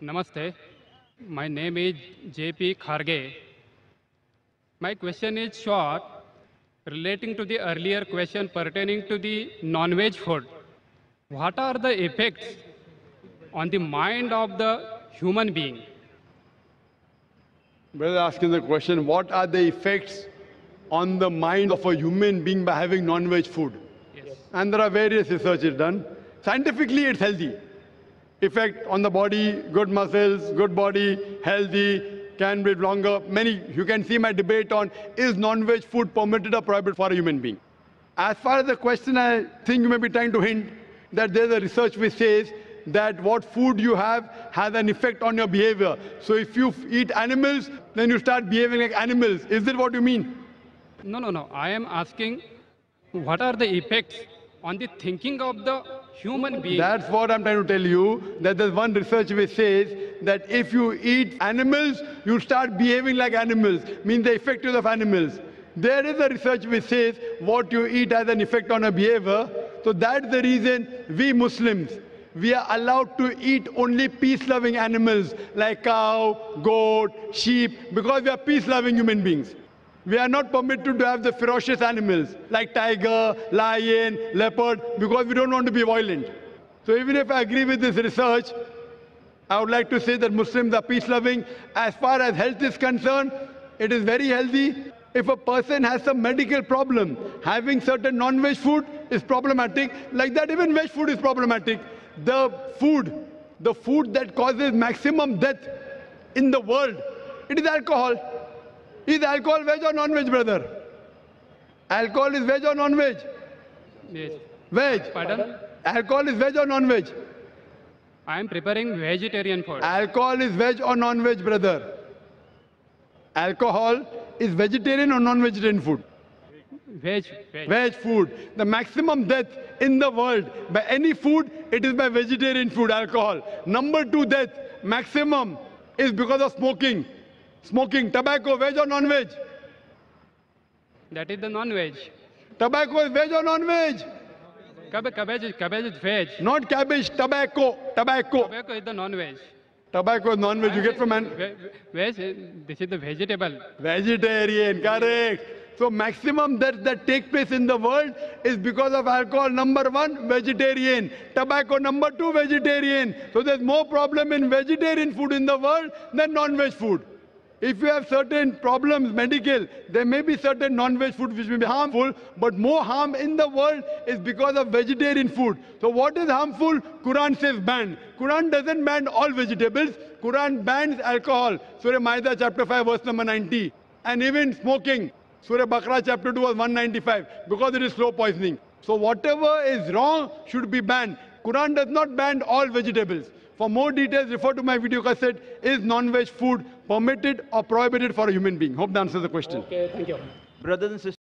Namaste. My name is JP Kharge. My question is short, relating to the earlier question pertaining to the non-veg food. What are the effects on the mind of the human being? Brother asking the question, what are the effects on the mind of a human being by having non-veg food? Yes. And there are various researches done. Scientifically, it's healthy. Effect on the body, good muscles, good body, healthy, can live longer. Many, you can see my debate on, is non-veg food permitted or prohibited for a human being? As far as the question, I think you may be trying to hint that there's a research which says that what food you have has an effect on your behavior. So if you eat animals, then you start behaving like animals. Is it what you mean? No. I am asking what are the effects on the thinking of the human being? That's what I'm trying to tell you, that there's one research which says that if you eat animals, you start behaving like animals, means the effect of animals. There is a research which says what you eat has an effect on your behavior. So that's the reason we Muslims, we are allowed to eat only peace-loving animals like cow, goat, sheep, because we are peace-loving human beings. We are not permitted to have the ferocious animals like tiger, lion, leopard, because we don't want to be violent. So even if I agree with this research, I would like to say that Muslims are peace-loving. As far as health is concerned, it is very healthy. If a person has some medical problem, having certain non-veg food is problematic. Like that, even veg food is problematic. The food that causes maximum death in the world, it is alcohol. Is alcohol veg or non-veg, brother? Alcohol is veg or non-veg? Yes. Veg. Pardon? Alcohol is veg or non-veg? I am preparing vegetarian food. Alcohol is veg or non-veg, brother? Alcohol is vegetarian or non-vegetarian food? Veg. Veg food. The maximum death in the world by any food, it is by vegetarian food, alcohol. Number 2 death, maximum, is because of smoking. Smoking, tobacco, veg or non-veg? That is the non-veg. Tobacco is veg or non-veg? Cabbage is veg. Not cabbage, tobacco. Tobacco is the non-veg. Tobacco is non-veg. You get from man? Veg, this is the vegetable. Vegetarian, correct. So maximum deaths that take place in the world is because of alcohol. Number 1, vegetarian. Tobacco, number 2, vegetarian. So there's more problem in vegetarian food in the world than non-veg food. If you have certain problems, medical, there may be certain non-veg food which may be harmful, but more harm in the world is because of vegetarian food. So what is harmful? Quran says ban. Quran doesn't ban all vegetables. Quran bans alcohol. Surah Maida chapter 5 verse number 90. And even smoking. Surah Baqarah chapter 2 verse 195. Because it is slow poisoning. So whatever is wrong should be banned. Quran does not ban all vegetables. For more details, refer to my video cassette, is non-veg food permitted or prohibited for a human being? Hope that answers the question. Okay, thank you. Brothers and sisters,